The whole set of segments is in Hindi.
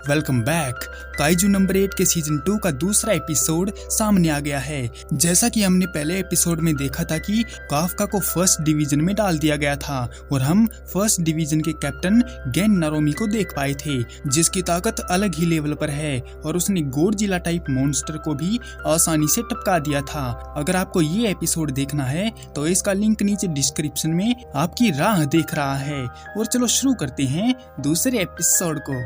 Welcome back. काइजू नंबर 8 के सीजन 2 का दूसरा एपिसोड सामने आ गया है। जैसा कि हमने पहले एपिसोड में देखा था कि काफका को फर्स्ट डिवीजन में डाल दिया गया था और हम फर्स्ट डिवीजन के कैप्टन गेन नारोमी को देख पाए थे, जिसकी ताकत अलग ही लेवल पर है और उसने गोडजिला टाइप मॉन्स्टर को भी आसानी से टपका दिया था। अगर आपको ये एपिसोड देखना है तो इसका लिंक नीचे डिस्क्रिप्शन में आपकी राह देख रहा है। और चलो शुरू करते हैं दूसरे एपिसोड को।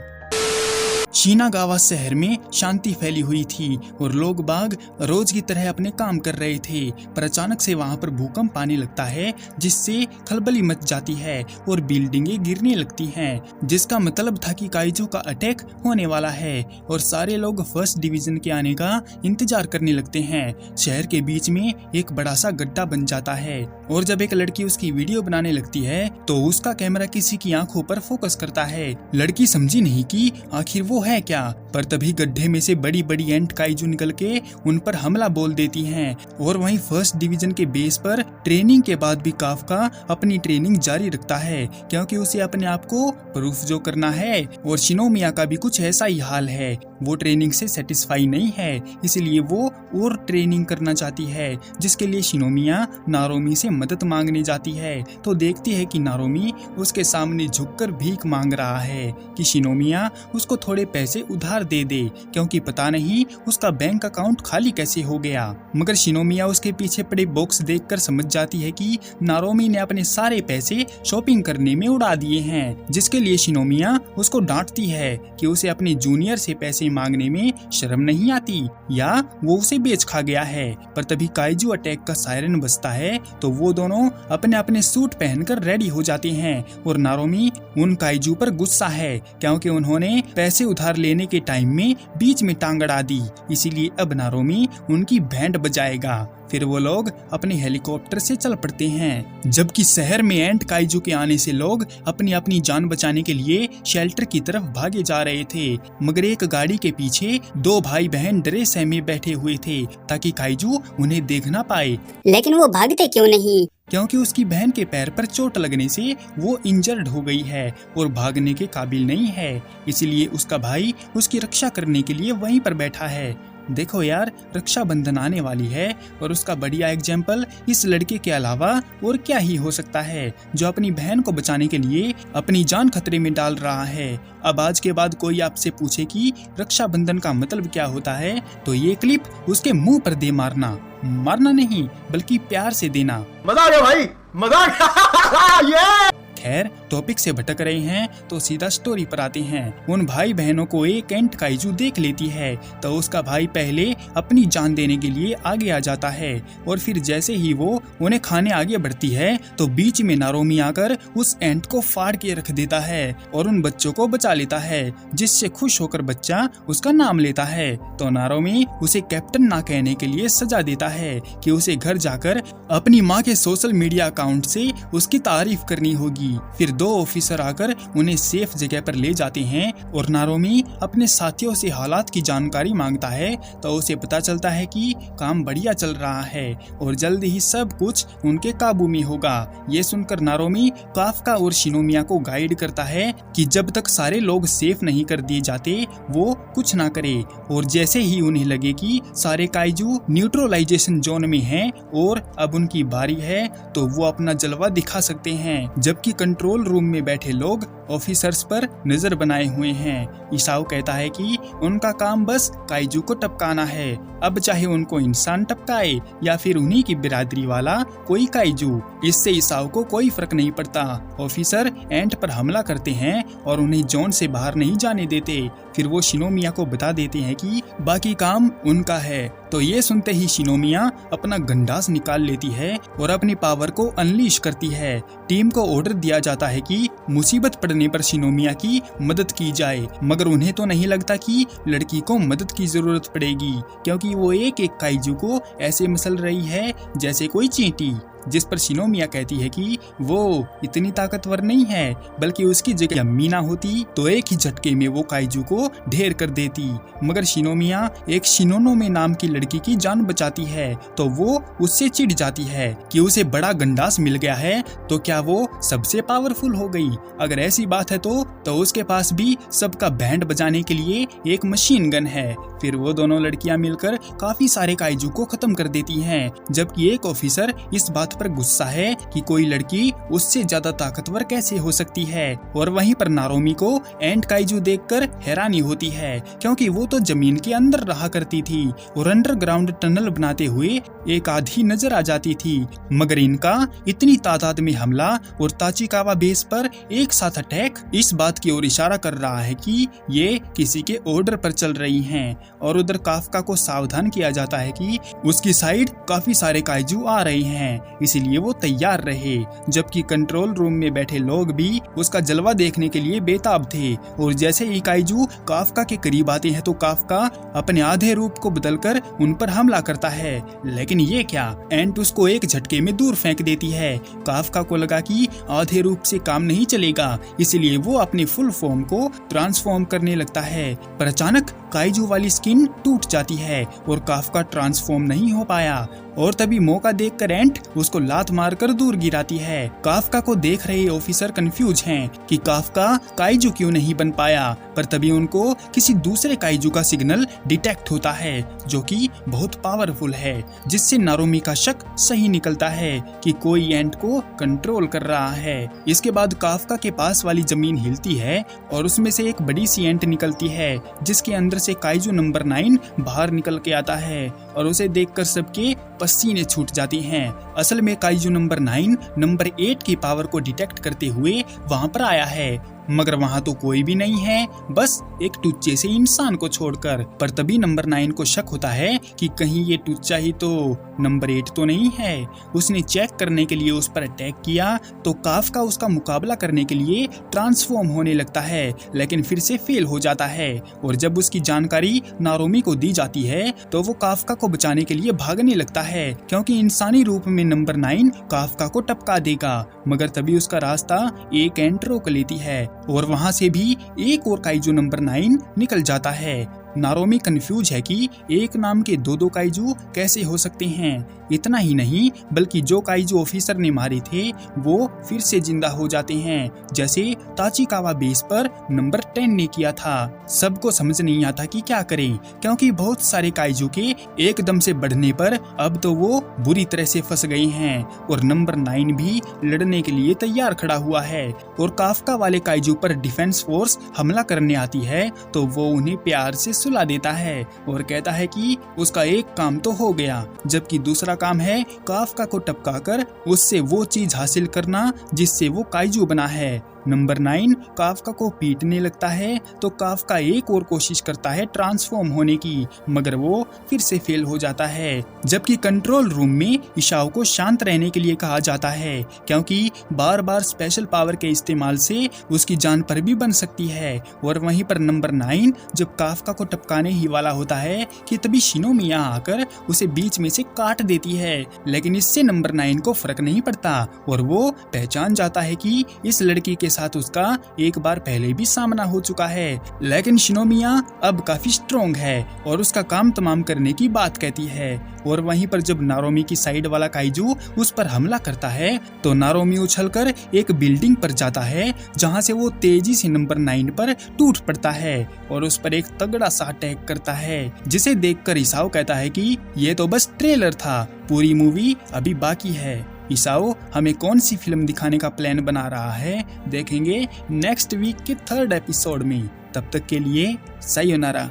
शिनागावा शहर में शांति फैली हुई थी और लोग बाग रोज की तरह अपने काम कर रहे थे, पर अचानक से वहां पर भूकंप आने लगता है जिससे खलबली मच जाती है और बिल्डिंगें गिरने लगती हैं, जिसका मतलब था कि काइजू का अटैक होने वाला है और सारे लोग फर्स्ट डिवीजन के आने का इंतजार करने लगते हैं। शहर के बीच में एक बड़ा सा गड्ढा बन जाता है और जब एक लड़की उसकी वीडियो बनाने लगती है तो उसका कैमरा किसी की आंखों पर फोकस करता है। लड़की समझी नहीं कि आखिर वो है क्या, पर तभी गड्ढे में से बड़ी बड़ी एंट काइजू निकल के उन पर हमला बोल देती हैं। और वहीं फर्स्ट डिवीजन के बेस पर ट्रेनिंग के बाद भी काफका अपनी ट्रेनिंग जारी रखता है, क्योंकि उसे अपने आप को प्रूफ जो करना है। और शिनोमिया का भी कुछ ऐसा ही हाल है, वो ट्रेनिंग से सेटिस्फाई नहीं है, इसलिए वो और ट्रेनिंग करना चाहती है, जिसके लिए शिनोमिया नारोमी से मदद मांगने जाती है। तो देखती है कि नारोमी उसके सामने झुककर भीख मांग रहा है कि शिनोमिया उसको थोड़े पैसे उधार दे दे, क्योंकि पता नहीं उसका बैंक अकाउंट खाली कैसे हो गया। मगर शिनोमिया उसके पीछे पड़े बॉक्स देखकर समझ जाती है कि नारोमी ने अपने सारे पैसे शॉपिंग करने में उड़ा दिए हैं, जिसके लिए शिनोमिया उसको डांटती है कि उसे अपने जूनियर से पैसे मांगने में शर्म नहीं आती या वो उसे बेच खा गया है। पर तभी काइजू अटैक का सायरन बजता है तो वो दोनों अपने अपने सूट पहनकर रेडी हो जाते हैं और नारोमी उन काइजू पर गुस्सा है, क्योंकि उन्होंने पैसे उधार लेने के टाइम में बीच में टांग अड़ा दी, इसीलिए अब नारोमी उनकी बैंड बजाएगा। फिर वो लोग अपने हेलीकॉप्टर से चल पड़ते हैं, जबकि शहर में एंट काइजू के आने से लोग अपनी अपनी जान बचाने के लिए शेल्टर की तरफ भागे जा रहे थे। मगर एक गाड़ी के पीछे दो भाई बहन डरे सहमे बैठे हुए थे ताकि काइजू उन्हें देख ना पाए। लेकिन वो भागते क्यों नहीं? क्योंकि उसकी बहन के पैर पर चोट लगने से वो इंजर्ड हो गई है और भागने के काबिल नहीं है, इसलिए उसका भाई उसकी रक्षा करने के लिए वहीं पर बैठा है। देखो यार, रक्षाबंधन आने वाली है और उसका बढ़िया एग्जाम्पल इस लड़के के अलावा और क्या ही हो सकता है, जो अपनी बहन को बचाने के लिए अपनी जान खतरे में डाल रहा है। अब आज के बाद कोई आपसे पूछे कि रक्षाबंधन का मतलब क्या होता है तो ये क्लिप उसके मुंह पर दे मारना नहीं बल्कि प्यार से देना। मजा आ गया भाई, मजा आ गया। खैर, टॉपिक से भटक रहे हैं तो सीधा स्टोरी पर आते हैं। उन भाई बहनों को एक एंट काइजू देख लेती है तो उसका भाई पहले अपनी जान देने के लिए आगे आ जाता है और फिर जैसे ही वो उन्हें खाने आगे बढ़ती है तो बीच में नारोमी आकर उस एंट को फाड़ के रख देता है और उन बच्चों को बचा लेता है, जिससे खुश होकर बच्चा उसका नाम लेता है। तो नारोमी उसे कैप्टन ना कहने के लिए सजा देता है कि उसे घर जाकर अपनी माँ के सोशल मीडिया अकाउंट से उसकी तारीफ करनी होगी। फिर दो ऑफिसर आकर उन्हें सेफ जगह पर ले जाते हैं और नारोमी अपने साथियों से हालात की जानकारी मांगता है तो उसे पता चलता है कि काम बढ़िया चल रहा है और जल्द ही सब कुछ उनके काबू में होगा। ये सुनकर नारोमी काफका और शिनोमिया को गाइड करता है कि जब तक सारे लोग सेफ नहीं कर दिए जाते वो कुछ ना करे, और जैसे ही उन्हें लगे कि सारे काइजू न्यूट्रलाइजेशन जोन में हैं और अब उनकी बारी है तो वो अपना जलवा दिखा सकते हैं, जबकि कंट्रोल रूम में बैठे लोग ऑफिसर्स पर नजर बनाए हुए हैं। इसाओ कहता है कि उनका काम बस काइजू को टपकाना है, अब चाहे उनको इंसान टपकाए या फिर उन्हीं की बिरादरी वाला कोई काइजू, इससे इसाओ को कोई फर्क नहीं पड़ता। ऑफिसर एंट पर हमला करते हैं और उन्हें जोन से बाहर नहीं जाने देते। फिर वो शिनोमिया को बता देते हैं कि बाकी काम उनका है। तो ये सुनते ही शिनोमिया अपना गंडास निकाल लेती है और अपनी पावर को अनलीश करती है। टीम को ऑर्डर दिया जाता है कि मुसीबत पड़ने पर शिनोमिया की मदद की जाए, मगर उन्हें तो नहीं लगता कि लड़की को मदद की जरूरत पड़ेगी, क्योंकि वो एक एक काइजू को ऐसे मसल रही है जैसे कोई चींटी। जिस पर शिनोमिया कहती है कि वो इतनी ताकतवर नहीं है, बल्कि उसकी जगह मीना होती तो एक ही झटके में वो काइजू को ढेर कर देती। मगर शिनोमिया एक शिनोनोमे नाम की लड़की की जान बचाती है तो वो उससे चिढ़ जाती है कि उसे बड़ा गंडास मिल गया है, तो क्या वो सबसे पावरफुल हो गई? अगर ऐसी बात है तो उसके पास भी सबका बैंड बजाने के लिए एक मशीन गन है। फिर वो दोनों लड़कियां मिलकर काफी सारे काइजू को खत्म कर देती हैं, जबकि एक ऑफिसर इस बात पर गुस्सा है कि कोई लड़की उससे ज्यादा ताकतवर कैसे हो सकती है। और वहीं पर नारोमी को एंट काइजू देखकर हैरानी होती है, क्योंकि वो तो जमीन के अंदर रहा करती थी और अंडरग्राउंड टनल बनाते हुए एक आधी नजर आ जाती थी। मगर इनका इतनी तादाद में हमला और ताचिकावा बेस पर एक साथ अटैक इस बात की ओर इशारा कर रहा है कि ये किसी के ऑर्डर पर चल रही हैं। और उधर काफका को सावधान किया जाता है कि उसकी साइड काफी सारे काइजू आ रहे हैं, इसीलिए वो तैयार रहे। जबकि कंट्रोल रूम में बैठे लोग भी उसका जलवा देखने के लिए बेताब थे। और जैसे ही काइजू काफका के करीब आते हैं तो काफका अपने आधे रूप को बदलकर उन पर हमला करता है। लेकिन ये क्या, एंट उसको एक झटके में दूर फेंक देती है। काफका को लगा कि आधे रूप से काम नहीं चलेगा, इसलिए वो अपने फुल फॉर्म को ट्रांसफॉर्म करने लगता है। पर अचानक काइजू वाली स्किन टूट जाती है और काफका ट्रांसफॉर्म नहीं हो पाया। और तभी मौका देखकर एंट उसको लात मारकर दूर गिराती है। काफका को देख रहे ऑफिसर कंफ्यूज हैं कि काफका काइजू क्यों नहीं बन पाया। पर तभी उनको किसी दूसरे काइजू का सिग्नल डिटेक्ट होता है जो कि बहुत पावरफुल है, जिससे नारोमी का शक सही निकलता है कि कोई एंट को कंट्रोल कर रहा है। इसके बाद काफका के पास वाली जमीन हिलती है और उसमें से एक बड़ी सी एंट निकलती है, जिसके अंदर से काइजू नंबर 9 बाहर निकल के आता है और उसे देखकर सबके पसीने छूट जाती हैं। असल में काइजू नंबर 9 नंबर 8 की पावर को डिटेक्ट करते हुए वहां पर आया है, मगर वहां तो कोई भी नहीं है, बस एक टुच्चे से इंसान को छोड़कर। पर तभी नंबर 9 को शक होता है कि कहीं ये टुच्चा ही तो नंबर 8 तो नहीं है। उसने चेक करने के लिए उस पर अटैक किया तो काफका उसका मुकाबला करने के लिए ट्रांसफॉर्म होने लगता है, लेकिन फिर से फेल हो जाता है। और जब उसकी जानकारी नारोमी को दी जाती है तो वो काफका को बचाने के लिए भागने लगता है, क्योंकि इंसानी रूप में नंबर 9 काफका को टपका देगा। मगर तभी उसका रास्ता एक एंट रोक लेती है और वहां से भी एक और काइजू नंबर 9 निकल जाता है। नारोमी कंफ्यूज है कि एक नाम के दो काइजू कैसे हो सकते हैं। इतना ही नहीं, बल्कि जो काइजू ऑफिसर ने मारे थे वो फिर से जिंदा हो जाते हैं, जैसे ताचिकावा बेस पर नंबर 10 ने किया था। सबको समझ नहीं आता कि क्या करें, क्योंकि बहुत सारे काइजू के एकदम से बढ़ने पर अब तो वो बुरी तरह से फंस गए हैं और नंबर 9 भी लड़ने के लिए तैयार खड़ा हुआ है। और काफका वाले काइजू पर डिफेंस फोर्स हमला करने आती है तो वो उन्हें प्यार से सुला देता है और कहता है कि उसका एक काम तो हो गया, जबकि दूसरा काम है काफका को टपकाकर उससे वो चीज हासिल करना जिससे वो काइजू बना है। नंबर 9 काफका को पीटने लगता है तो काफका एक और कोशिश करता है ट्रांसफॉर्म होने की, मगर वो फिर से फेल हो जाता है। जबकि कंट्रोल रूम में इशाओ को शांत रहने के लिए कहा जाता है, क्योंकि बार बार स्पेशल पावर के इस्तेमाल से उसकी जान पर भी बन सकती है। और वहीं पर नंबर 9 जब काफका को टपकाने ही वाला होता है कि तभी शिनोमिया आकर उसे बीच में से काट देती है, लेकिन इससे नंबर 9 को फर्क नहीं पड़ता और वो पहचान जाता है कि इस लड़की के साथ उसका एक बार पहले भी सामना हो चुका है। लेकिन शिनोमिया अब काफी स्ट्रॉन्ग है और उसका काम तमाम करने की बात कहती है। और वहीं पर जब नारोमी की साइड वाला काइजू उस पर हमला करता है तो नारोमी उछलकर एक बिल्डिंग पर जाता है, जहां से वो तेजी से नंबर 9 पर टूट पड़ता है और उस पर एक तगड़ा सा अटैक करता है, जिसे देखकर इसाओ कहता है कि ये तो बस ट्रेलर था, पूरी मूवी अभी बाकी है। इसाओ हमें कौन सी फिल्म दिखाने का प्लान बना रहा है देखेंगे नेक्स्ट वीक के 3rd एपिसोड में। तब तक के लिए सायोनारा।